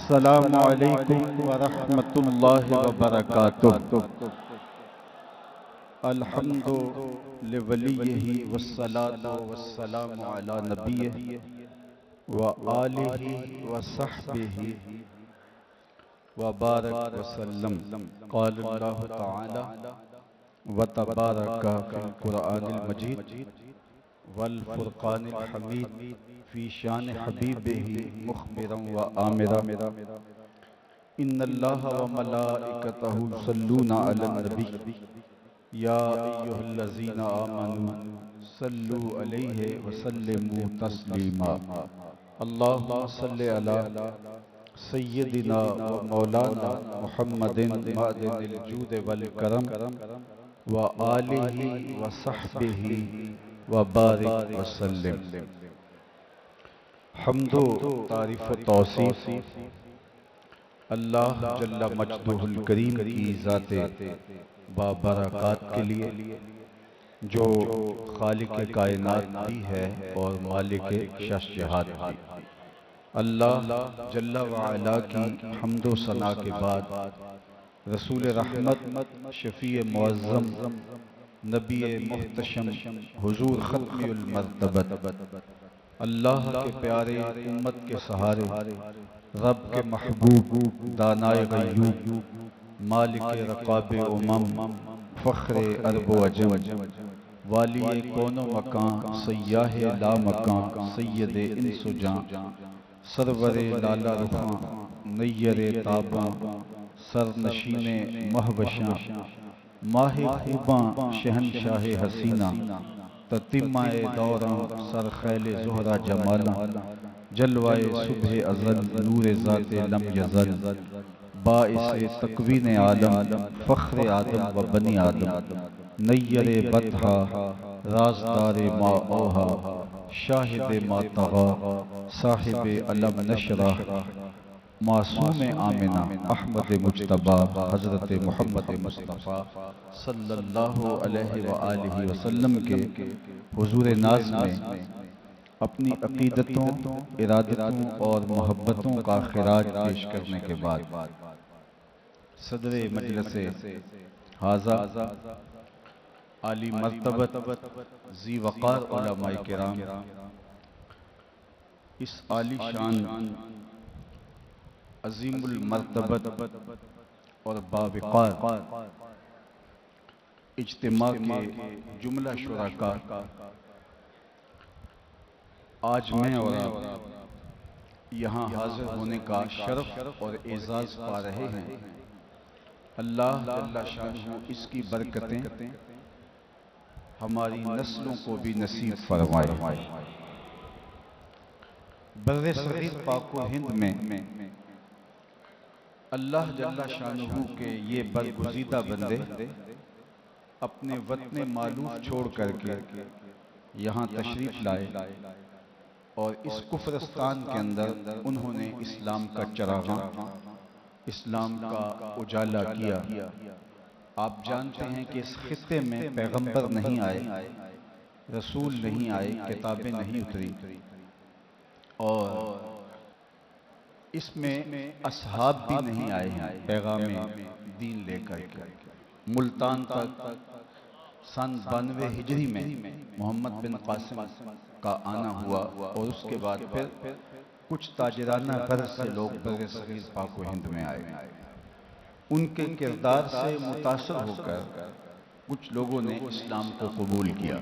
السلام علیکم ورحمۃ اللہ وبرکاتہ۔ الحمد لولیہ والصلاة والسلام علی نبیہ وآلہ وصحبہ وبارک وسلم۔ قال اللہ تعالی وتبارک فی القرآن المجید والفرقان الحمید فی شان حبیبہ مخبرا وآمرا ان اللہ وملائکتہ یصلون علی النبی یا ایہا الذین آمنوا صلوا علیہ وسلموا تسلیما۔ اللہم صلی علی سیدنا و مولانا محمد معدن الجود والکرم وآلہ وصحبہ وبارک وسلم۔ حمد و تعریف و توصیف اللہ جل مجدہ الکریم کی ذات بابرکات کے لیے، جو خالق کائنات بھی ہے اور مالک شش جہات بھی۔ اللہ جل وعلا کی حمد و ثنا کے بعد رسول رحمت، شفیع معظم، نبی محتشم، حضور ختم المرتبت، اللہ کے پیارے امت کے سہارے، رب کے محبوب، دانائے غیوب، مالک رقاب امم، فخر عرب و عجم، والی کون و مکان، سیاہ لا مکان، سید انس و جان، سرور لالا رخاں، نیر تاباں، سرنشین مہوشاں، ماہ خوباں، شہنشاہ حسینہ، تتمہ دوراں، سرخیل زہرہ جمالاں، جلوہ صبح ازل، نور ذات لم یزل، باعث تکوین عالم، فخر آدم و بنی آدم، نیر بطحہ، رازدار ما اوہا، شاہد ما طغا، صاحب علم نشرح، معصوم آمنہ، احمد مجتبی، حضرت محمد مصطفیٰ صلی اللہ علیہ وآلہ وسلم کے حضور ناز میں اپنی عقیدتوں، ارادتوں اور محبتوں کا خراج پیش کرنے کے بعد صدر مجلس حاضہ عالی مرتبت ذی وقار علماء کرام، اس عالی شان، عظیم المرتبت اور باوقار اجتماع کے جملہ شرکاء، آج میں اور آپ یہاں حاضر ہونے کا شرف اور اعزاز پا رہے ہیں۔ اللہ جل شانہ اس کی برکتیں ہماری نسلوں کو بھی نصیب فرمائے۔ بر صغیر پاک و ہند میں اللہ جل شانہ کے یہ برگزیدہ بندے اپنے وطن مالوف چھوڑ کر کے یہاں تشریف لائے اور اس کفرستان کے اندر انہوں نے اسلام کا چراغاں، اسلام کا اجالا کیا۔ آپ جانتے ہیں کہ اس خطے میں پیغمبر نہیں آئے، رسول نہیں آئے، کتابیں نہیں اتری، اور اس میں اصحاب بھی نہیں آئے ہیں پیغام دین لے کر کے۔ ملتان تک سن 92 ہجری میں محمد بن قاسم کا آنا ہوا، اور اس کے بعد پھر کچھ تاجرانہ غرض سے لوگ بر صغیر پاک و ہند میں آئے۔ ان کے کردار سے متاثر ہو کر کچھ لوگوں نے اسلام کو قبول کیا،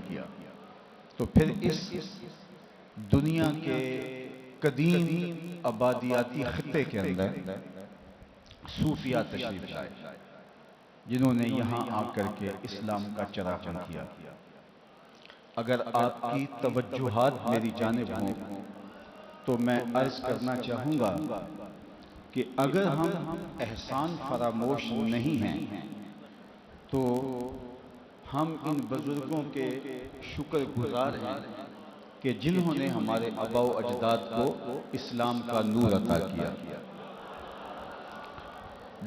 تو پھر اس دنیا کے قدیم آبادیاتی خطے کے اندر صوفیہ تشریف لائے، جنہوں نے یہاں آ کر کے اسلام کا چراغاں کیا۔ اگر آپ کی توجہات میری جانب ہوں تو میں عرض کرنا چاہوں گا کہ اگر ہم احسان فراموش نہیں ہیں تو ہم ان بزرگوں کے شکر گزار ہیں کہ جنہوں نے ہمارے آباء و اجداد کو اسلام کا نور عطا کیا۔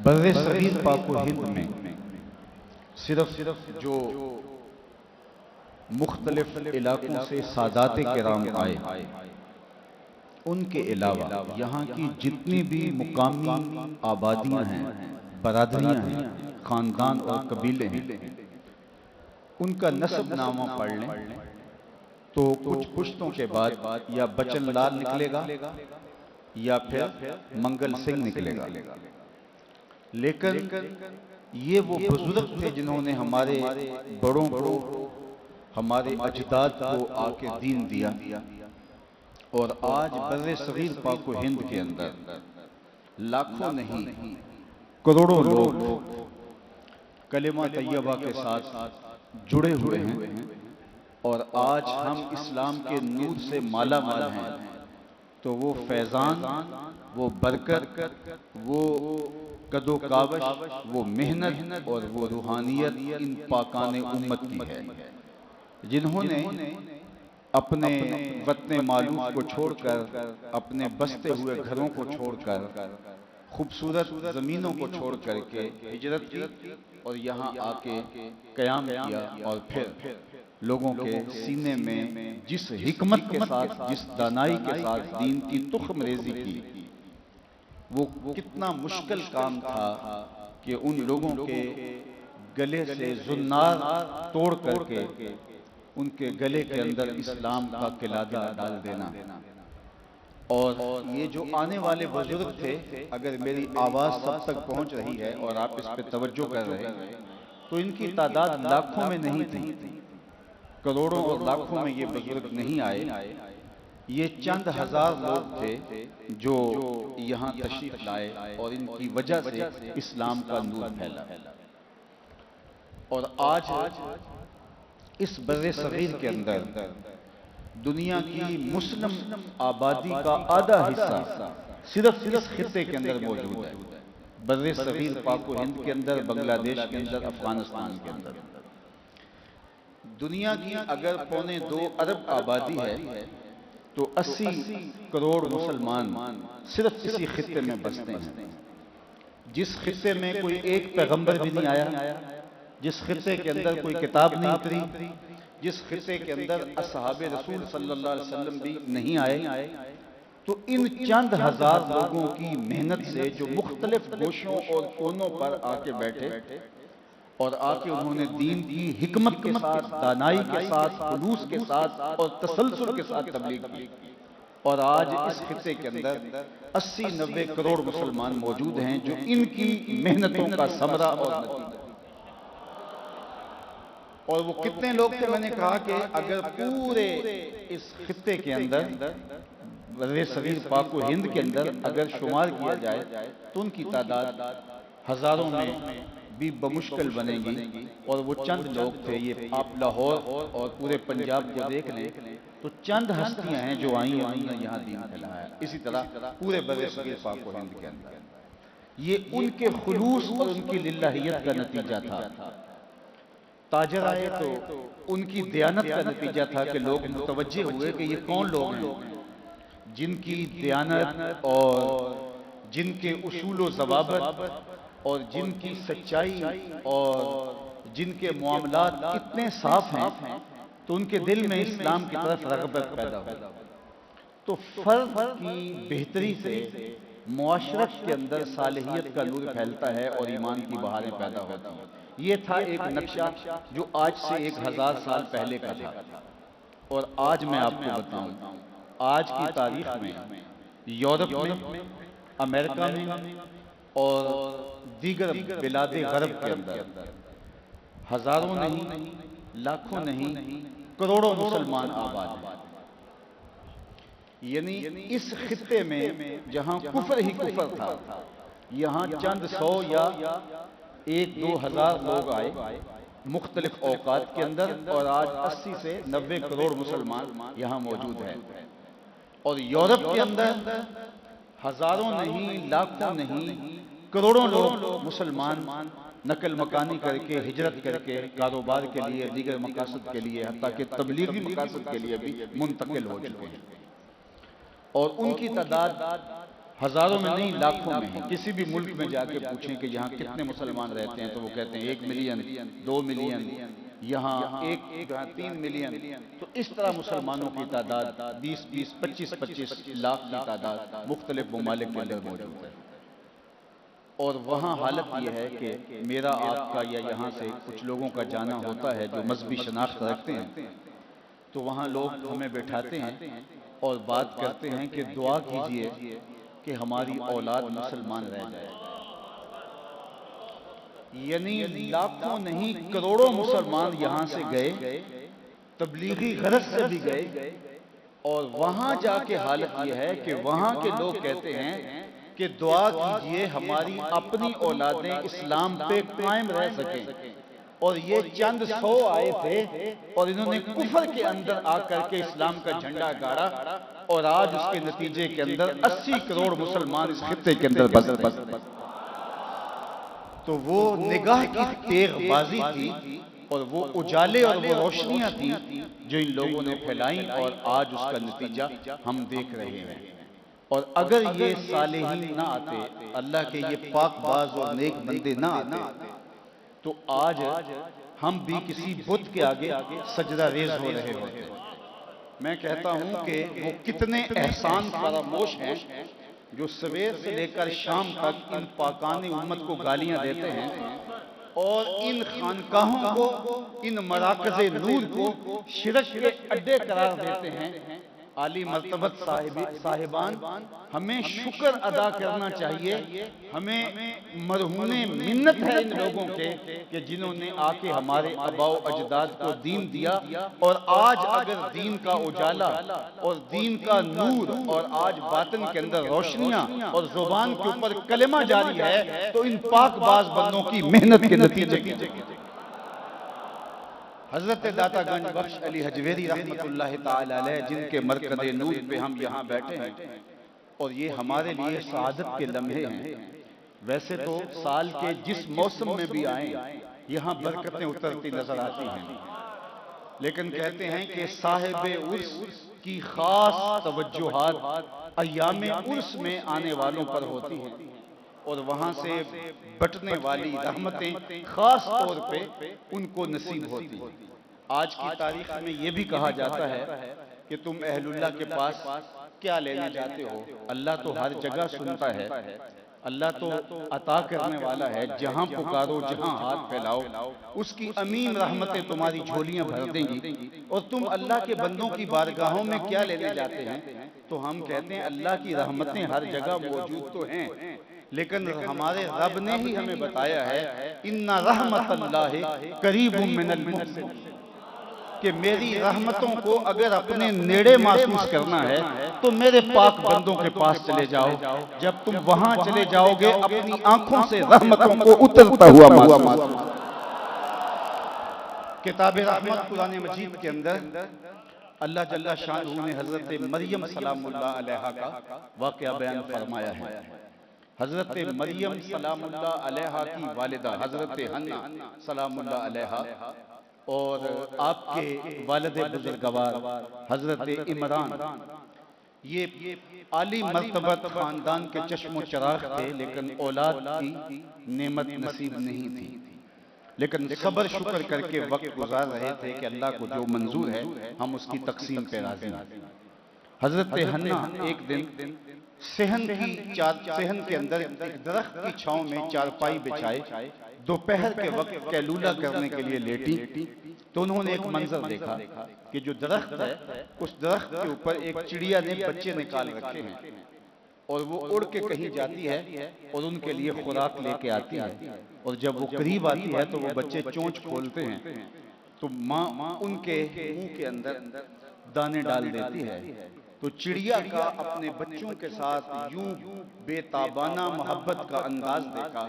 بر صغیر پاک و ہند میں صرف جو مختلف علاقوں سے سادات کرام آئے، ان کے علاوہ یہاں کی جتنی بھی مقامی آبادیاں ہیں، برادریاں ہیں، خاندان اور قبیلے ہیں، ان کا نسب نامہ پڑھ لیں تو کچھ پشتوں کے بعد یا بچن لال نکلے گا یا پھر منگل سنگھ نکلے گا۔ لیکن یہ وہ بزرگ تھے جنہوں نے ہمارے بڑوں کو، ہمارے اجداد کو آ کے دین دیا، اور آج بر صغیر پاک و ہند کے اندر لاکھوں نہیں کروڑوں لوگ کلمہ طیبہ کے ساتھ جڑے ہوئے ہیں، اور آج ہم اسلام کے نور سے مالا مال ہیں، تو وہ فیضان، وہ برکت، وہ قد و کاوش، وہ محنت اور وہ روحانیت ان پاکان امت کی ہے، جنہوں نے اپنے وطن معلوف کو چھوڑ کر، اپنے بستے ہوئے گھروں کو چھوڑ کر، خوبصورت زمینوں کو چھوڑ کر کے ہجرت کی اور یہاں آ کے قیام کیا، اور پھر لوگوں کے سینے میں جس حکمت کے ساتھ، جس دانائی کے ساتھ دین کی تخم ریزی کی، وہ کتنا مشکل کام تھا کہ ان لوگوں کے گلے سے زنار توڑ کر کے ان کے گلے کے اندر اسلام کا قلادہ ڈال دینا۔ اور یہ جو آنے والے بزرگ تھے، اگر میری آواز سب تک پہنچ رہی ہے اور آپ اس پہ توجہ کر رہے ہیں، تو ان کی تعداد لاکھوں میں نہیں تھی، کروڑوں اور لاکھوں میں یہ بزرگ نہیں آئے، یہ چند ہزار لوگ تھے جو یہاں تشریف لائے، اور ان کی وجہ سے اسلام کا نور پھیلا۔ اور آج اس بر صغیر کے اندر دنیا کی مسلم آبادی کا آدھا حصہ صرف اس خطے کے اندر موجود ہے، بر صغیر پاک و ہند کے اندر، بنگلہ دیش کے اندر، افغانستان کے اندر۔ دنیا کی اگر 2.25 ارب آبادی ہے تو 80 کروڑ مسلمان صرف اسی خطے میں بستے ہیں، جس خطے میں کوئی ایک پیغمبر بھی نہیں آیا، جس خطے کے اندر کوئی کتاب نہیں اتری، جس خطے کے اندر اصحاب رسول صلی اللہ علیہ وسلم بھی نہیں آئے، تو ان چند ہزار لوگوں کی محنت سے، جو مختلف گوشوں اور کونوں پر آ کے بیٹھے اور آ کے انہوں نے دین کی حکمت کے ساتھ، دانائی کے ساتھ، خلوص کے ساتھ اور تسلسل کے ساتھ تبلیغ کی، اور آج اس خطے کے اندر 80-90 کروڑ مسلمان موجود ہیں جو ان کی محنتوں کا ثمرہ اور نتیجہ۔ اور وہ کتنے لوگ تھے؟ میں نے کہا کہ اگر پورے اس خطے کے اندر، بر صغیر پاک و ہند کے اندر اگر شمار کیا جائے تو ان کی تعداد ہزاروں میں بھی بمشکل بنے گی، اور وہ چند لوگ تھے۔ یہ آپ لاہور اور پورے پنجاب کو دیکھ لیں تو چند ہستیاں ہیں جو آئیں اور انہوں نے یہاں دین پھیلایا۔ اسی طرح پورے بر صغیر پاک و ہند کے اندر یہ ان کے خلوص اور ان کی للہیت کا نتیجہ تھا۔ تاجر آئے تو ان کی دیانت کا نتیجہ تھا کہ لوگ متوجہ ہوئے کہ یہ کون لوگ ہیں جن کی دیانت اور جن کے اصول و ضوابط اور جن کی سچائی اور جن کے معاملات اتنے صاف ہیں، تو ان کے دل میں اسلام کی طرف رغبت پیدا ہوئی۔ تو فرد کی بہتری سے معاشرت کے اندر صالحیت کا نور پھیلتا ہے اور ایمان کی بہاریں پیدا ہوتی ہیں۔ یہ تھا ایک نقشہ جو آج سے 1000 سال پہلے کا تھا، اور آج میں آپ کو بتاؤں، آج کی تاریخ میں یورپ میں، امریکہ میں اور دیگر بلاد غرب کے اندر ہزاروں نہیں، لاکھوں نہیں، کروڑوں مسلمان آباد ہیں۔ یعنی اس خطے میں جہاں کفر ہی کفر تھا، یہاں چند سو یا 1-2 ہزار لوگ آئے مختلف اوقات کے اندر، اور آج 80 سے 90 کروڑ مسلمان یہاں موجود ہیں۔ اور یورپ کے اندر ہزاروں نہیں، لاکھوں نہیں، کروڑوں لوگ مسلمان نقل مکانی کر کے، ہجرت کر کے، کاروبار کے لیے، دیگر مقاصد کے لیے، حتیٰ کہ تبلیغی مقاصد کے لیے بھی منتقل ہو چکے ہیں، اور ان کی تعداد ہزاروں میں نہیں، لاکھوں میں ہے۔ کسی بھی ملک میں جا کے پوچھیں کہ یہاں کتنے مسلمان رہتے ہیں تو وہ کہتے ہیں 1 ملین، 2 ملین، یہاں 3 ملین، تو اس طرح مسلمانوں کی تعداد 20 25 لاکھ کی تعداد مختلف ممالک کے اندر موجود ہے۔ اور وہاں حالت یہ ہے کہ میرا آپ کا یا یہاں سے کچھ لوگوں کا جانا ہوتا ہے جو مذہبی شناخت رکھتے ہیں، تو وہاں لوگ ہمیں بٹھاتے ہیں اور بات کرتے ہیں کہ دعا کیجئے کہ ہماری اولاد مسلمان رہ جائے۔ یعنی لاکھوں نہیں کروڑوں مسلمان یہاں سے گئے، تبلیغی غرض سے بھی گئے، اور وہاں جا کے حالت یہ ہے کہ وہاں کے لوگ کہتے ہیں کہ دعا کیجئے ہماری اپنی اولادیں اسلام پہ قائم رہ سکیں۔ اور یہ چند 100 آئے تھے اور انہوں نے کفر کے اندر آ کر کے اسلام کا جھنڈا گاڑا، اور آج اس کے نتیجے کے اندر 80 کروڑ مسلمان اس خطے کے اندر بس۔ تو وہ نگاہ کی تیغ بازی تھی اور وہ اجالے اور وہ روشنیاں تھیں جو ان لوگوں نے پھیلائیں، اور آج اس کا نتیجہ ہم دیکھ رہے ہیں۔ اور اگر یہ صالحین نہ آتے، اللہ کے یہ پاک باز اور نیک بندے نہ آتے، تو آج ہم بھی کسی بت کے آگے سجدہ ریز ہو رہے ہوتے۔ میں کہتا ہوں کہ وہ کتنے احسان فراموش ہیں جو سویر سے لے کر شام تک ان پاکان امت کو گالیاں دیتے ہیں، اور ان خانقاہوں کو، ان مراکز نور کو شرک کے اڈے قرار دیتے ہیں۔ عالی مرتبت صاحبان، ہمیں شکر ادا کرنا چاہیے، ہمیں مرہون منت ہے ان لوگوں کے کہ جنہوں نے آ کے ہمارے آباء و اجداد کو دین دیا، اور آج اگر دین کا اجالا اور دین کا نور اور آج باطن کے اندر روشنیاں اور زبان کے اوپر کلمہ جاری ہے تو ان پاک باز بندوں کی محنت کے نتیجے کی۔ حضرت داتا گنج بخش علی حجویری رحمت اللہ تعالی علیہ، جن کے مرکز نور پہ ہم یہاں بیٹھے ہیں، اور یہ ہمارے لیے سعادت کے لمحے ہیں۔ ویسے تو سال کے جس موسم میں بھی آئیں یہاں برکتیں اترتی نظر آتی ہیں، لیکن کہتے ہیں کہ صاحب عرس کی خاص توجہات ایام عرس میں آنے والوں پر ہوتی ہیں، اور وہاں سے بٹنے والی رحمتیں خاص طور پہ ان کو نصیب ہوتی ہیں۔ آج کی تاریخ میں یہ بھی کہا جاتا ہے کہ تم اہل اللہ کے پاس کیا لینے جاتے ہو؟ اللہ تو ہر جگہ سنتا ہے، اللہ تو عطا کرنے والا ہے، جہاں پکارو جہاں ہاتھ پھیلاؤ اس کی امین رحمتیں تمہاری جھولیاں بھر دیں گی، اور تم اللہ کے بندوں کی بارگاہوں میں کیا لینے جاتے ہیں؟ تو ہم کہتے ہیں اللہ کی رحمتیں ہر جگہ موجود تو ہیں، لیکن ہمارے رب نے ہی ہمیں بتایا ہے اِنَّ رحمت اللہ قریب من المحسن، کہ میری رحمتوں کو اگر اپنے نیڑے محسوس کرنا ہے تو میرے پاک بندوں کے پاس چلے جاؤ۔ جب تم وہاں چلے جاؤ گے اپنی آنکھوں سے رحمتوں کو اترتا ہوا محسوس۔ کتاب رحمت قرآن مجید کے اندر اللہ جل شانہ نے حضرت مریم سلام اللہ علیہا کا واقعہ بیان فرمایا ہے۔ حضرت مریم سلام اللہ علیہا کی والدہ حضرت حنہ سلام اللہ علیہا اور آپ کے والد بزرگوار حضرت عمران، یہ عالی مرتبت خاندان کے چشم و چراغ تھے، لیکن اولاد کی نعمت نصیب نہیں تھی، لیکن صبر شکر کر کے وقت گزار رہے تھے کہ اللہ کو جو منظور ہے ہم اس کی تقسیم پہ راضی ہیں۔ حضرت حنہ ایک دن صحن کے اندر ایک درخت کی چھاؤں میں چارپائی بچھائے دوپہر کے وقت قیلولہ کرنے کے لیے لیٹی، تو انہوں نے ایک منظر دیکھا کہ جو درخت ہے اس درخت کے اوپر ایک چڑیا نے بچے نکال رکھے ہیں، اور وہ اڑ کے کہیں جاتی ہے اور ان کے لیے خوراک لے کے آتی ہے، اور جب وہ قریب آتی ہے تو وہ بچے چونچ کھولتے ہیں تو ماں ان کے منہ کے اندر دانے ڈال دیتی ہے۔ تو چڑیا کا اپنے بچوں کے ساتھ یوں بے تابانہ محبت کا انداز دیکھا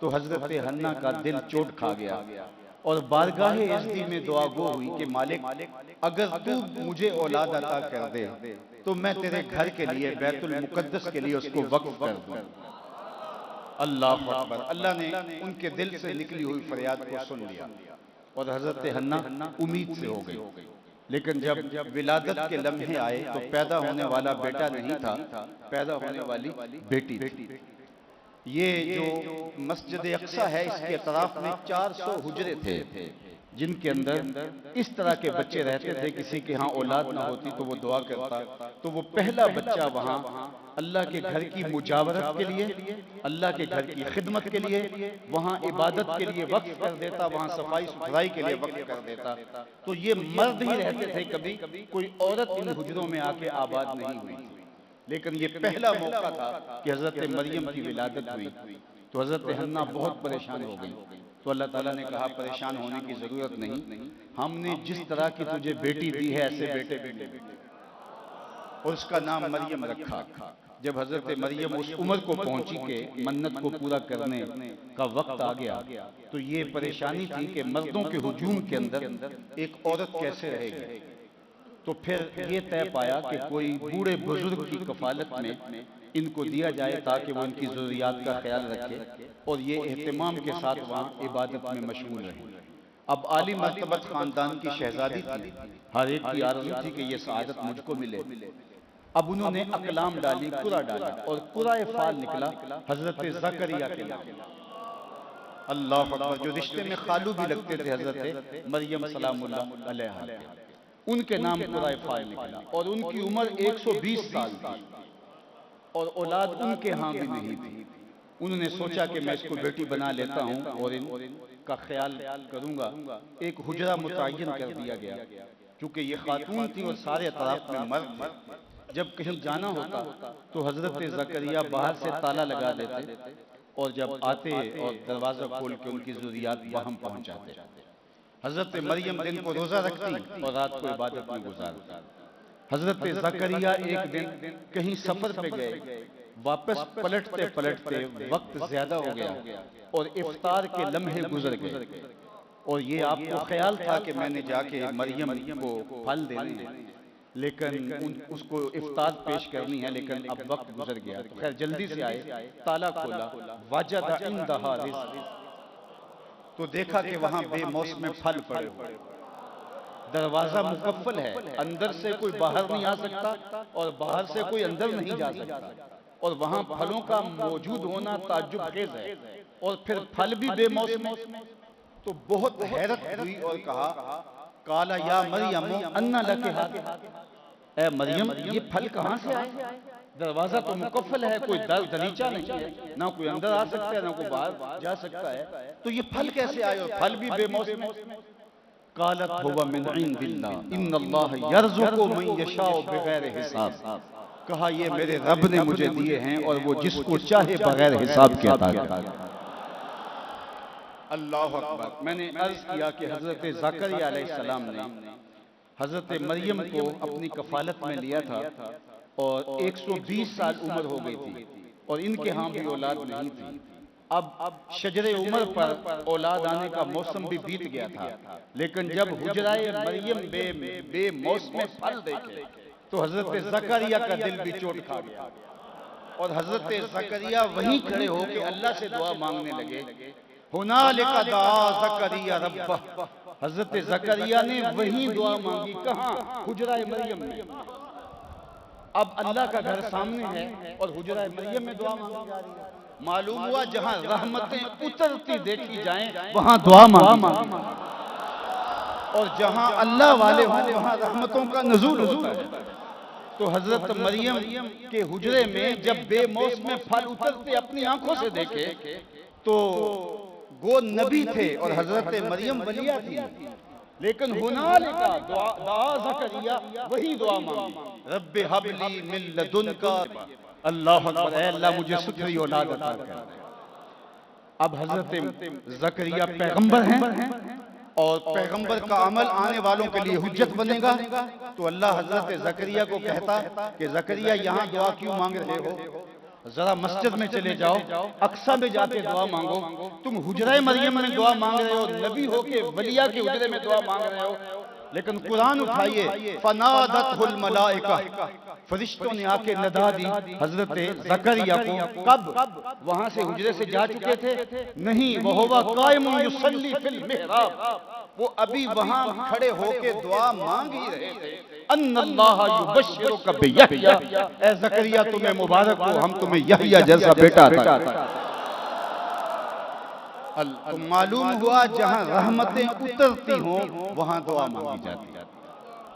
تو حضرت حنہ کا دل چوٹ کھا گیا، اور بارگاہ عزتی میں دعا گو ہوئی کہ مالک اگر تو مجھے اولاد عطا کر دے تو میں تیرے گھر کے لیے بیت المقدس کے لیے اس کو وقف کر دوں۔ اللہ اکبر! اللہ نے ان کے دل سے نکلی ہوئی فریاد کو سن لیا، اور حضرت حنہ امید سے ہو گئی، لیکن جب ولادت کے لمحے آئے تو پیدا ہونے والا بیٹا نہیں تھا، پیدا ہونے والی بیٹی تھی۔ یہ جو مسجد اقصی ہے اس کے اطراف میں 400 حجرے تھے، جن کے اندر اس طرح کے بچے رہتے تھے، کسی کے ہاں اولاد نہ ہوتی تو وہ دعا کرتا، تو وہ پہلا بچہ وہاں اللہ کے گھر کی مجاورت کے لیے، اللہ کے گھر کی خدمت کے لیے، وہاں عبادت کے لیے وقف کر دیتا، وہاں صفائی ستھرائی کے لیے وقف کر دیتا۔ تو یہ مرد ہی رہتے تھے، کبھی کوئی عورت ان حجروں میں آ کے آباد نہیں ہوئی تھی۔ لیکن یہ پہلا موقع تھا کہ حضرت مریم کی ولادت ہوئی، تو حضرت حنہ بہت پریشان ہو گئی۔ تو اللہ تعالیٰ نے کہا پریشان ہونے کی ضرورت نہیں، ہم نے جس طرح کی تجھے بیٹی دی ہے ایسے بیٹے بھی دیں گے، اور اس کا نام مریم رکھا۔ جب حضرت مریم اس عمر کو پہنچی کہ منت کو پورا کرنے کا وقت آ گیا، تو یہ پریشانی تھی کہ مردوں کے ہجوم کے اندر ایک عورت کیسے رہے گی۔ تو پھر یہ طے پایا کہ کوئی بوڑھے بزرگ کی کفالت میں ان کو دیا جائے تاکہ وہ ان کی ضروریات کا خیال رکھے اور یہ اہتمام کے ساتھ وہاں عبادت میں مشغول رہے۔ اب عالی مرتبت خاندان کی شہزادی تھی، ہر ایک کی آرزو تھی کہ یہ سعادت مجھ کو ملے۔ اب انہوں نے اقلام ڈالی، قرعہ ڈالا، اور قرعہ فال نکلا حضرت زکریا کے نام۔ اللہ اکبر! جو رشتے میں خالو بھی لگتے تھے حضرت مریم سلام اللہ علیہا، ان کے نام قرعہ فال نکلا، اور ان کی عمر 120 سال تھی، اور اولاد ان کے ہاں بھی نہیں تھی۔ انہوں نے سوچا کہ میں اس کو بیٹی بنا لیتا ہوں اور ان کا خیال کروں گا۔ ایک حجرہ متعین کر دیا گیا، کیونکہ یہ خاتون تھی اور سارے اطراف میں مرد تھے۔ جب کہیں جانا ہوتا تو حضرت زکریا باہر سے تالا لگا دیتے، اور جب آتے اور دروازہ کھول کے ان کی ضروریات وہاں پہنچ جاتے۔ حضرت مریم دن کو روزہ رکھتی اور رات کو عبادت میں گزارتی۔ حضرت زکریا ایک دن کہیں سفر پہ گئے، واپس پلٹتے پلٹتے وقت زیادہ ہو گیا اور افطار کے لمحے گزر گئے، اور یہ آپ کو خیال تھا کہ میں نے جا کے مریم کو پھل دینے ہیں، لیکن اس کو افطار پیش کرنی ہے، لیکن اب وقت گزر گیا۔ تو خیر جلدی سے آئے، تالا کھولا، وجد عندہا رزق، تو دیکھا کہ وہاں بے موسم پھل پڑے ہوئے، دروازہ مقفل ہے، اندر سے کوئی باہر نہیں آ سکتا اور باہر سے کوئی اندر نہیں جا سکتا، اور وہاں پھلوں کا موجود ہونا تعجب خیز ہے، اور پھر پھل بھی بے موسم۔ تو بہت حیرت ہوئی اور کہا قال یا مریم ان لک ھذا، اے مریم یہ پھل کہاں سے آئے؟ دروازہ تو مقفل ہے، کوئی دریچہ نہیں ہے، نہ کوئی اندر آ سکتا ہے نہ کوئی باہر جا سکتا ہے، تو یہ پھل کیسے آئے اور پھل بھی بے موسم؟ قالت هو من عند اللہ ان اللہ یرزق من یشاء بغیر حساب، کہا یہ میرے رب نے مجھے دیے ہیں اور وہ جس کو چاہے بغیر حساب کے عطا کرتا ہے۔ اللہ اکبر! میں نے عرض کیا کہ حضرت زکریا علیہ السلام نے حضرت مریم کو اپنی کفالت میں لیا تھا، اور 120 سال عمر ہو گئی تھی، اور ان کے ہاں بھی اولاد نہیں تھی۔ اب شجر عمر پر اولاد آنے کا موسم بھی بیت گیا تھا، لیکن جب حجرہ مریم بے موسم پھل دیکھے تو حضرت زکریا کا دل بھی چوٹ کھا گیا، اور حضرت زکریا وہیں کھڑے ہو کے اللہ سے دعا مانگنے لگے۔ ہنالک دعا زکریا ربہ، حضرت زکریا نے وہیں دعا مانگی، کہاں؟ حجرہ مریم میں۔ اب اللہ کا گھر سامنے ہے اور حجرہ مریم میں دعا مانگی جا رہی ہے۔ معلوم ہوا جہاں رحمتیں اترتی دیکھی جائیں وہاں دعا مانگی، اور جہاں اللہ والے ہوں وہاں رحمتوں کا نزول ہوتا ہے۔ تو حضرت مریم کے حجرے میں جب بے موسم پھل اترتے اپنی آنکھوں سے دیکھے تو وہ نبی تھے اور حضرت مریم ولیہ تھی، لیکن ہنالک دعا زکریا، وہی دعا مانگی، رب ہب لی من لدنک، اللہ اکبر، اے اللہ مجھے ستھری اولاد عطا کر۔ اب حضرت زکریا پیغمبر ہیں، اور پیغمبر کا عمل آنے والوں کے لیے حجت بنے گا، تو اللہ حضرت زکریا کو کہتا کہ زکریا یہاں دعا کیوں مانگ رہے ہو؟ ذرا مسجد میں چلے جاؤ، اقصیٰ میں جا کے دعا مانگو، تم حجرہ مریم میں دعا مانگ رہے ہو، نبی ہو کے ولیہ کے حجرے میں دعا مانگ رہے ہو۔ لیکن قرآن اٹھائیے، فنادتہ الملائکہ، فرشتوں نے آ کے ندا دی حضرت زکریا کو۔ کب؟ وہاں سے حجرے سے جا چکے تھے؟ نہیں، وَهُوَ قَائِمٌ يُصَلِّي فِي الْمِحْرَابِ، وہ ابھی وہاں کھڑے ہو کے دعا مانگ ہی رہے تھے۔ ان اللہ یبشرک بیحییٰ، اے زکریا تمہیں مبارک ہو، ہم تمہیں یحییٰ جیسا بیٹا عطا کریں۔ تو معلوم ہوا جہاں رحمتیں اترتی ہوں وہاں دعا مانگی جاتی ہے،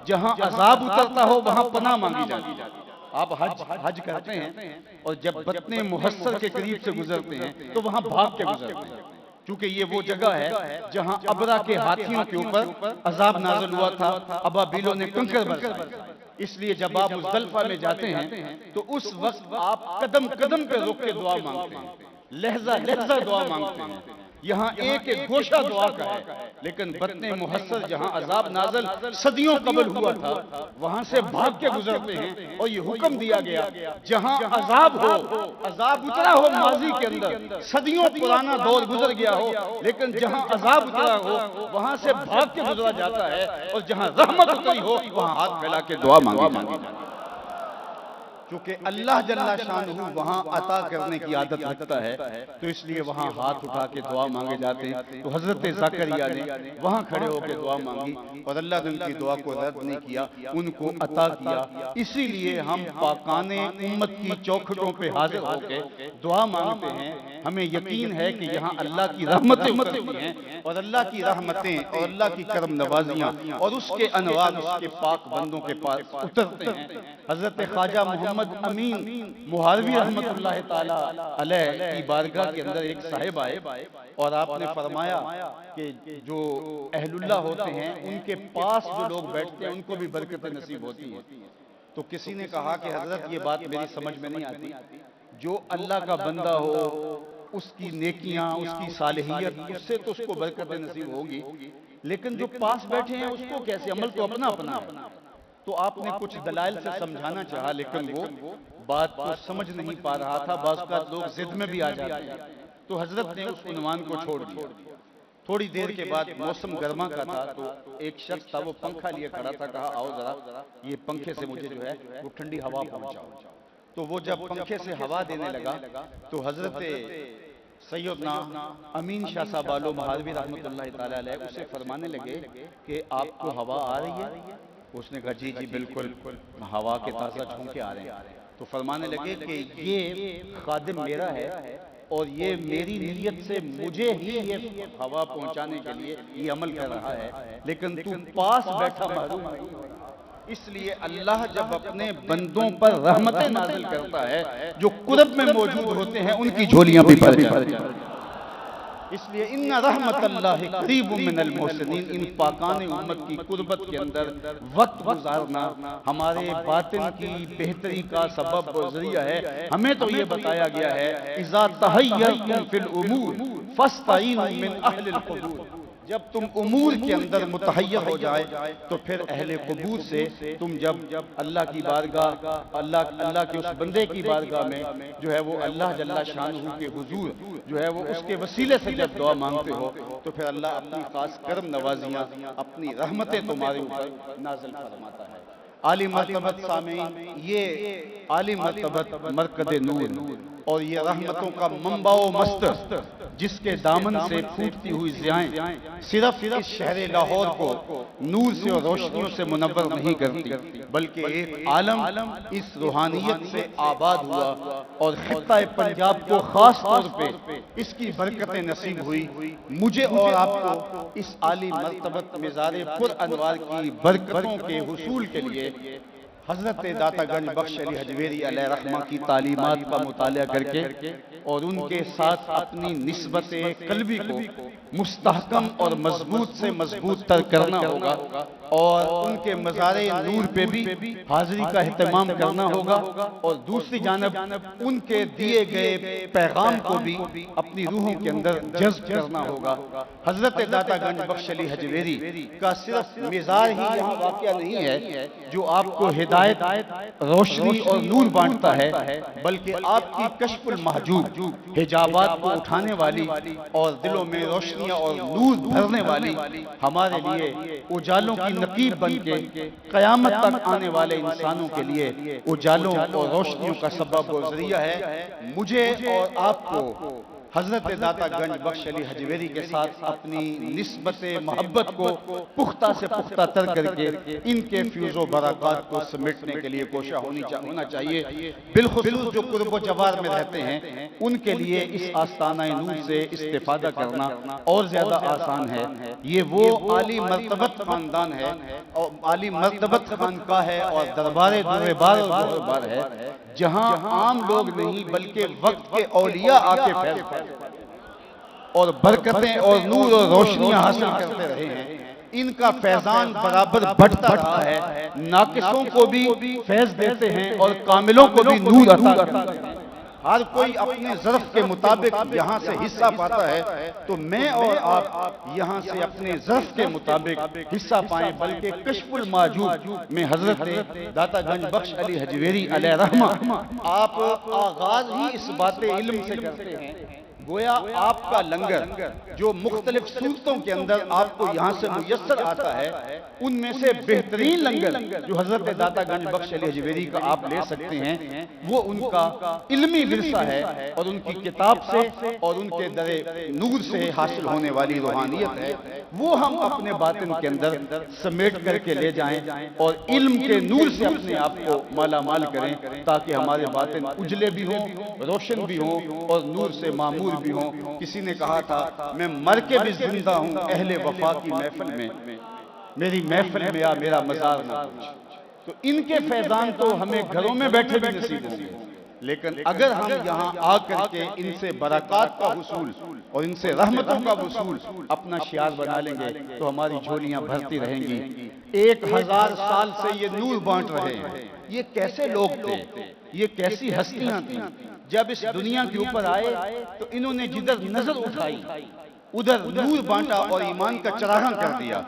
جہاں عذاب اترتا ہو وہاں پناہ مانگی جاتی ہے۔ آپ حج کرتے ہیں اور جب بطن محصر کے قریب سے گزرتے ہیں تو وہاں بھاگ کے گزرتے ہیں، کیونکہ یہ وہ جگہ ہے جہاں ابرا کے ہاتھیوں کے اوپر عذاب نازل ہوا تھا، ابابیلوں نے کنکر برسائے۔ اس لیے جب آپ مزدلفہ میں جاتے ہیں تو اس وقت آپ قدم قدم پہ رک کے دعا مانگتے ہیں، لہجہ لہجہ دعا مانگتے ہیں۔ یہاں ایک ایک گوشہ دعا کا ہے، لیکن بطن محصر جہاں عذاب نازل صدیوں قبل ہوا تھا وہاں سے بھاگ کے گزرتے ہیں، اور یہ حکم دیا گیا جہاں عذاب ہو، عذاب اترا ہو ماضی کے اندر، صدیوں پرانا دور گزر گیا ہو، لیکن جہاں عذاب اترا ہو وہاں سے بھاگ کے گزرا جاتا ہے، اور جہاں رحمت اتری ہو وہاں ہاتھ پھیلا کے دعا مانگی جاتی ہے، کیونکہ اللہ جل شانہ وہاں عطا کرنے کی عادت رکھتا ہے، تو اس لیے وہاں ہاتھ اٹھا کے دعا مانگے جاتے ہیں۔ تو حضرت زکریا نے وہاں کھڑے ہو کے دعا مانگی، اور اللہ نے ان کی دعا کو رد نہیں کیا، ان کو عطا کیا۔ اسی لیے ہم پاکان امت کی چوکھٹوں پہ حاضر ہو کے دعا مانگتے ہیں۔ ہمیں یقین ہے کہ یہاں اللہ کی رحمتیں اترتی ہیں، اور اللہ کی رحمتیں اور اللہ کی کرم نوازیاں اور اس کے انوار اس کے پاک بندوں کے پاس اترتے ہیں۔ حضرت خواجہ محمد امین محاربی رحمت اللہ تعالیٰ علیہ کی بارگاہ کے اندر ایک صاحب آئے، اور آپ نے فرمایا کہ جو اہل اللہ ہوتے ہیں ان کے پاس جو لوگ بیٹھتے ہیں ان کو بھی برکت نصیب ہوتی ہے۔ تو کسی نے کہا کہ حضرت یہ بات میری سمجھ میں نہیں آتی، جو اللہ کا بندہ ہو اس کی نیکیاں، اس کی صالحیت، اس سے تو اس کو برکت نصیب ہوگی، لیکن جو پاس بیٹھے ہیں اس کو کیسے؟ عمل تو اپنا اپنا ہے۔ تو آپ نے کچھ دلائل سے سمجھانا چاہا، لیکن وہ بات کو سمجھ نہیں پا رہا تھا، بعض اوقات لوگ ضد میں بھی آ جاتے ہیں۔ تو حضرت نے اس عنوان کو چھوڑ دیا۔ تھوڑی دیر کے بعد موسم گرما کا تھا، تو ایک شخص تھا وہ پنکھا لیے کھڑا تھا، کہا آؤ ذرا یہ پنکھے سے مجھے جو ہے وہ ٹھنڈی ہوا پہنچاؤ۔ تو وہ جب پنکھے سے ہوا دینے لگا تو حضرت سیدنا امین شاہ صاحب آلو محاربی رحمت اللہ تعالیٰ علیہ اسے فرمانے لگے کہ آپ کو ہوا آ رہی ہے؟ اس نے کہا جی جی بالکل، ہوا کے تازہ جھونکے آ رہے ہیں۔ تو فرمانے لگے کہ یہ خادم میرا ہے، اور یہ میری نیت سے مجھے ہی یہ ہوا پہنچانے کے لیے یہ عمل کر رہا ہے، لیکن تو پاس بیٹھا محروم نہیں ہو رہا۔ اس لیے اللہ جب اپنے بندوں پر رحمتیں نازل کرتا ہے، جو قرب میں موجود ہوتے ہیں ان کی جھولیاں بھی بھر جاتی ہیں۔ اس لیے ان رحمت اللہ قریب من المحسنین، ان پاکان امت کی قربت کے اندر وقت گزارنا ہمارے باطن کی بہتری کا سبب و ذریعہ ہے۔ ہمیں تو یہ بتایا گیا ہے اذا تحیرتم فی الامور فاستعینوا من اہل القبور، جب تم امور کے اندر متحیر ہو جائے تو پھر اہل قبور سے تم جب اللہ کی بارگاہ، اللہ کے اس بندے کی بارگاہ میں جو ہے وہ اللہ جل شانہ کے حضور جو ہے وہ اس کے وسیلے سے جب دعا مانگتے ہو تو پھر اللہ اپنی خاص کرم نوازیاں، اپنی رحمتیں تمہارے اوپر نازل فرماتا ہے۔ عالی مرتبت سامعین، یہ عالی مرتبت مرکز نور اور یہ رحمتوں کا منبع و مصدر جس کے دامن سے پھوٹتی ہوئی ضیائیں صرف اس شہر لاہور کو نور سے اور روشنیوں سے منور نہیں کرتی، بلکہ ایک عالم اس روحانیت سے آباد ہوا، اور خطہ پنجاب کو خاص طور پہ اس کی برکتیں نصیب ہوئی۔ مجھے اور آپ کو اس عالی مرتبت مزار پر انوار کی برکتوں کے حصول کے لیے حضرت داتا گنج بخش علی حجویری علیہ رحمہ کی تعلیمات کا مطالعہ کر کے اور ان کے ساتھ اپنی نسبت قلبی کو مستحکم اور مضبوط سے مضبوط تر کرنا ہوگا، اور ان کے مزار نور پہ بھی حاضری کا اہتمام کرنا ہوگا، اور دوسری جانب ان کے دیے گئے پیغام کو بھی اپنی روحوں کے اندر جذب کرنا ہوگا۔ حضرت داتا گنج بخش علی حجویری کا صرف مزار ہی یہاں واقع نہیں ہے جو آپ کو ہدایت، روشنی اور نور بانٹتا ہے، بلکہ آپ کی کشف المحجوب، حجابات کو اٹھانے والی اور دلوں میں روشنیاں اور نور بھرنے والی، ہمارے لیے اجالوں کی نقیب بن کے قیامت تک آنے والے انسانوں کے لیے اجالوں اور روشنیوں کا سبب و ذریعہ ہے۔ مجھے اور آپ کو حضرت داتا گنج بخش علی حجویری کے ساتھ اپنی نسبت محبت کو پختہ سے پختہ تر کر کے ان کے فیوز و برکات کو سمیٹنے کے لیے کوشاں ہونا چاہیے۔ بالخصوص جو قرب و جوار میں رہتے ہیں ان کے لیے اس آستانہ نور سے استفادہ کرنا اور زیادہ آسان ہے۔ یہ وہ عالی مرتبت خاندان ہے اور عالی مرتبت خانقاہ ہے اور دربار دوربار اور گوہربار ہے، جہاں عام لوگ نہیں بلکہ وقت کے اولیاء آ کے فیض پاتے اور برکتیں اور نور اور روشنیاں حاصل کرتے رہے ہیں۔ ان کا فیضان برابر بڑھتا رہا ہے، ناقصوں کو بھی فیض دیتے ہیں اور کاملوں کو بھی نور عطا کرتے ہیں۔ ہر کوئی اپنے ظرف کے مطابق یہاں سے حصہ پاتا ہے، تو میں اور آپ یہاں سے اپنے ظرف کے مطابق حصہ پائیں، بلکہ کشف المحجوب میں حضرت داتا گنج بخش علی حجویری علیہ رحمہ آپ آغاز ہی اس بات علم سے کرتے ہیں۔ گویا آپ کا لنگر جو مختلف صورتوں کے اندر آپ کو یہاں سے میسر آتا ہے، ان میں سے بہترین لنگر جو حضرت داتا گنج بخش علی حجویری کا آپ لے سکتے ہیں، وہ ان کا علمی ورثہ ہے اور ان کی کتاب سے اور ان کے در نور سے حاصل ہونے والی روحانیت ہے۔ وہ ہم اپنے باطن کے اندر سمیٹ کر کے لے جائیں اور علم کے نور سے اپنے آپ کو مالا مال کریں، تاکہ ہمارے باطن اجلے بھی ہوں، روشن بھی ہوں اور نور سے معمور بھی ہوں۔ کسی نے کہا تھا میں مر کے بھی زندہ ہوں اہل وفا کی محفل میں، میری محفل میں آ میرا مزار نہ پوچھ۔ تو ان کے فیضان تو ہمیں گھروں میں بیٹھے بھی نصیب ہوں گے، لیکن اگر ہم یہاں آ کر کے ان سے برکات کا حصول اور ان سے رحمتوں کا وصول اپنا شعار بنا لیں گے تو ہماری جھولیاں بھرتی رہیں گی۔ 1000 سال سے یہ نور بانٹ رہے ہیں۔ یہ کیسے لوگ تھے، یہ کیسی ہستیاں تھیں؟ جب اس دنیا کے اوپر آئے تو انہوں نے جدھر نظر اٹھائی ادھر نور بانٹا اور ایمان کا چراغاں کر دیا،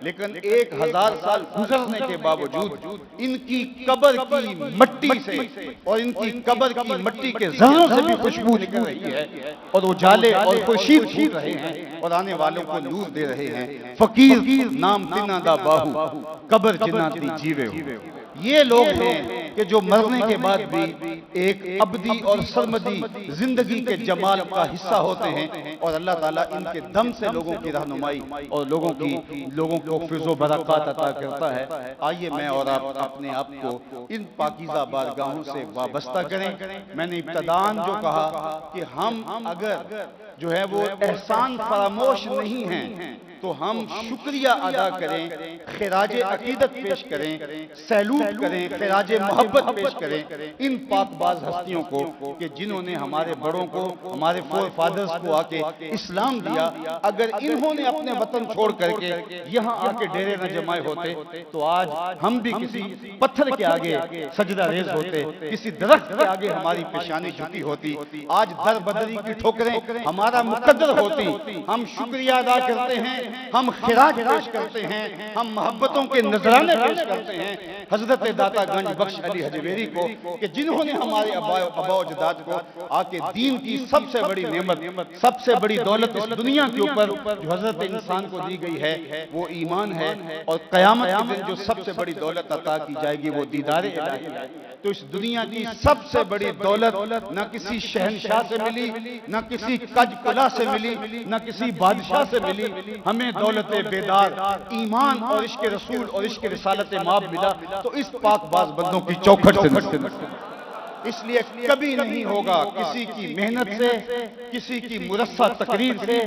لیکن 1000 سال گزرنے کے باوجود ان کی قبر کی مٹی سے اور ان کی قبر کی مٹی کے ذروں سے بھی خوشبو نکل رہی ہے اور اجالے اور خورشید پھوٹ رہے ہیں اور آنے والوں کو نور دے رہے ہیں۔ فقیر نام تینا دا باہو، قبر جنہ دی جیوے ہو۔ یہ لوگ ہیں کہ جو مرنے کے بعد بھی ایک ابدی اور سرمدی زندگی کے جمال کا حصہ ہوتے ہیں، اور اللہ تعالیٰ ان کے دم سے لوگوں کی رہنمائی اور لوگوں کو فیض و برکات عطا کرتا ہے۔ آئیے میں اور آپ اپنے آپ کو ان پاکیزہ بارگاہوں سے وابستہ کریں۔ میں نے ابتداً جو کہا کہ ہم اگر جو ہے وہ احسان فراموش نہیں ہیں تو ہم شکریہ ادا کریں، خراج عقیدت پیش کریں، سیلوٹ کریں، خراج محبت پیش کریں ان پاک باز ہستیوں کو کہ جنہوں نے ہمارے بڑوں کو، ہمارے فور فادرز کو آ کے اسلام دیا۔ اگر انہوں نے اپنے وطن چھوڑ کر کے یہاں آ کے ڈیرے نہ جمائے ہوتے تو آج ہم بھی کسی پتھر کے آگے سجدہ ریز ہوتے، کسی درخت کے آگے ہماری پیشانی جھکی ہوتی، آج در بدری کی ٹھوکریں ہمارا مقدر ہوتی۔ ہم شکریہ ادا کرتے ہیں، ہم خراج پیش کرتے ہیں، ہم محبتوں کے نذرانے پیش کرتے ہیں حضرت داتا گنج بخش علی حجویری کو کہ جنہوں نے ہمارے آباء و اجداد کو آ کے دین کی سب سے بڑی نعمت، سب سے بڑی دولت اس دنیا کے اوپر جو حضرت انسان کو دی گئی ہے وہ ایمان ہے، اور قیامت کے دن جو سب سے بڑی دولت عطا کی جائے گی وہ دیدار الہی ہے۔ تو اس دنیا کی سب سے بڑی دولت نہ کسی شہنشاہ سے ملی، نہ کسی کج کلا سے ملی، نہ کسی بادشاہ سے ملی، ہمیں دولت بیدار ایمان اور عشق رسول اور عشق رسالت مآب ملا، تو اس پاک باز بندوں کی چوکھٹ سے نکلتے۔ اس لیے کبھی نہیں ہوگا کسی کی محنت سے، کسی کی مرصع تقریر سے،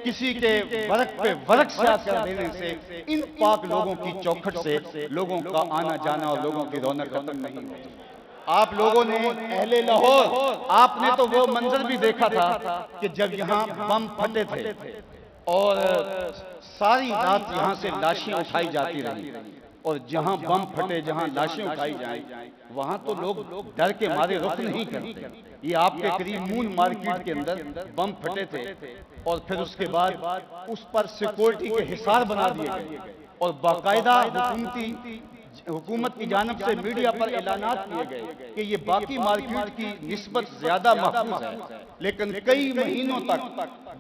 کسی کے ورق پہ ورق سیاہ دینے سے، ان پاک لوگوں کی چوکھٹ سے لوگوں کا آنا جانا اور لوگوں کی رونق ختم نہیں ہوتی۔ آپ لوگوں نے اہل لاہور، آپ نے تو وہ منظر بھی دیکھا تھا کہ جب یہاں بم پھٹے تھے اور ساری رات یہاں سے لاشیں اٹھائی جاتی رہی، اور جہاں بم پھٹے، جہاں لاشیں اٹھائی جائیں، وہاں تو لوگ ڈر کے مارے رخ نہیں کرتے۔ یہ آپ کے قریب مون مارکیٹ کے اندر بم پھٹے تھے اور پھر اس کے بعد اس پر سیکورٹی کے حصار بنا دیے گئے اور باقاعدہ حکومتی حکومت کی جانب سے میڈیا پر اعلانات کیے گئے کہ یہ باقی مارکیٹ کی نسبت زیادہ محفوظ ہے، لیکن کئی مہینوں تک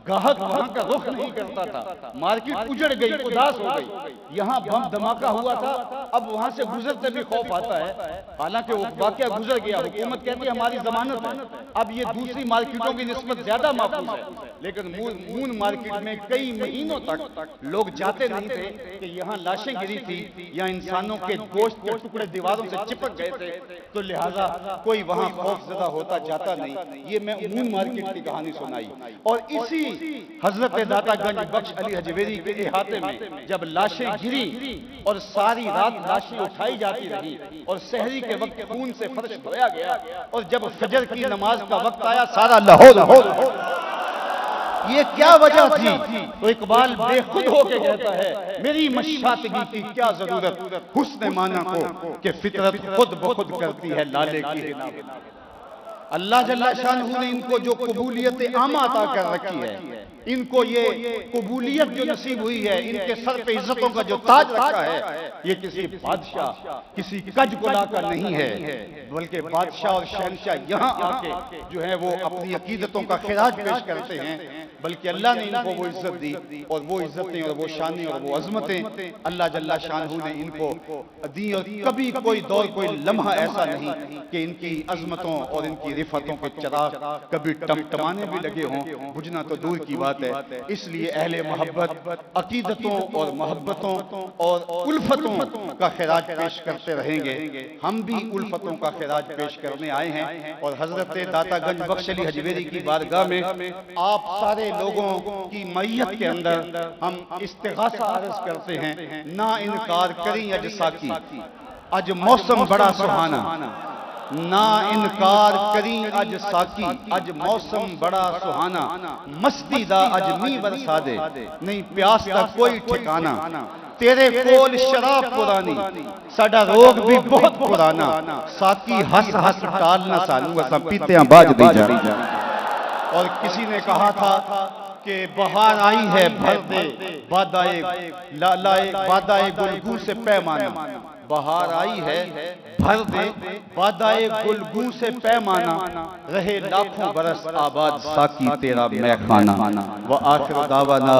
گاہک وہاں کا رخ نہیں کرتا تھا، مارکیٹ اجڑ گئی، اداس ہو گئی، یہاں بم دھماکہ ہوا تھا، اب وہاں سے گزرتے بھی خوف آتا ہے، حالانکہ وہ واقعہ گزر گیا، حکومت کہتی ہے ہماری ضمانت ہے، اب یہ دوسری مارکیٹوں کی نسبت زیادہ محفوظ ہے، لیکن مون مارکیٹ میں کئی مہینوں تک لوگ جاتے نہیں تھے کہ یہاں لاشیں گری تھی یا انسانوں کے گوشت کے ٹکڑے دیواروں سے چپک گئے تھے، تو لہٰذا کوئی وہاں خوف زدہ ہوتا جاتا نہیں۔ یہ میں مون مارکیٹ کی کہانی سنائی، اور اسی حضرت داتا گنج بخش علی حجویری کے احاطے میں جب لاشیں گری اور ساری رات لاشیں اٹھائی جاتی رہی اور سحری کے وقت خون سے فرش دھویا گیا اور جب فجر کی نماز کا وقت آیا سارا لاہور، یہ کیا وجہ تھی؟ تو اقبال بے خود ہو کے کہتا ہے میری مشاطگی کی کیا ضرورت حسن معنی کو کہ فطرت خود بخود کرتی ہے لالے کی ہنا۔ اللہ جل شانہ نے ان کو جو قبولیت عامہ عطا کر رکھی ہے، ان کو یہ قبولیت جو نصیب ہوئی ہے، ان کے سر پہ عزتوں کا جو تاج رکھا ہے، یہ کسی بادشاہ کسی کج کو لا کر نہیں ہے، بلکہ بادشاہ اور شہنشاہ یہاں آ کے جو ہے وہ اپنی عقیدتوں کا خراج پیش کرتے ہیں، بلکہ اللہ نے ان کو وہ عزت دی، اور وہ عزتیں اور وہ شانیں اور وہ عظمتیں اللہ جل شانہ نے ان کو دی، اور کبھی کوئی دور کوئی لمحہ ایسا نہیں کہ ان کی عظمتوں اور ان کی رفتوں کے چراغ کبھی ٹمٹمانے بھی لگے ہوں، بجھنا تو دور کی بات ہے۔ اس لیے اہل محبت عقیدتوں اور محبتوں اور الفتوں کا خراج پیش کرتے رہیں گے، ہم بھی الفتوں کا خراج پیش کرنے آئے ہیں، اور حضرت داتا گنج بخش علی حجویری کی بارگاہ میں آپ سارے لوگوں کی معیت کے اندر ہم استغاثہ عرض کرتے ہیں، نا انکار کریں اج ساکی، اج موسم بڑا سہانا، نا انکار کریں اج ساکی، اج موسم بڑا سہانا، مستی دا اج می برسا دے، نہیں پیاس دا کوئی ٹھکانا، تیرے کول شراب پرانی، ساڈا روگ بھی بہت پرانا، ساکی ہس ہس ٹالنا سانو اساں پیتے ہیں باج دی جا۔ اور کسی نے کہا تھا کہ بہار آئی ہے بھر دے بادائے گلگوں سے پیمانہ، بہار آئی ہے بھر دے بادائے گلگوں سے پیمانہ، رہے لاکھوں برس آباد ساکی تیرا میخانہ، وآخر دعوانا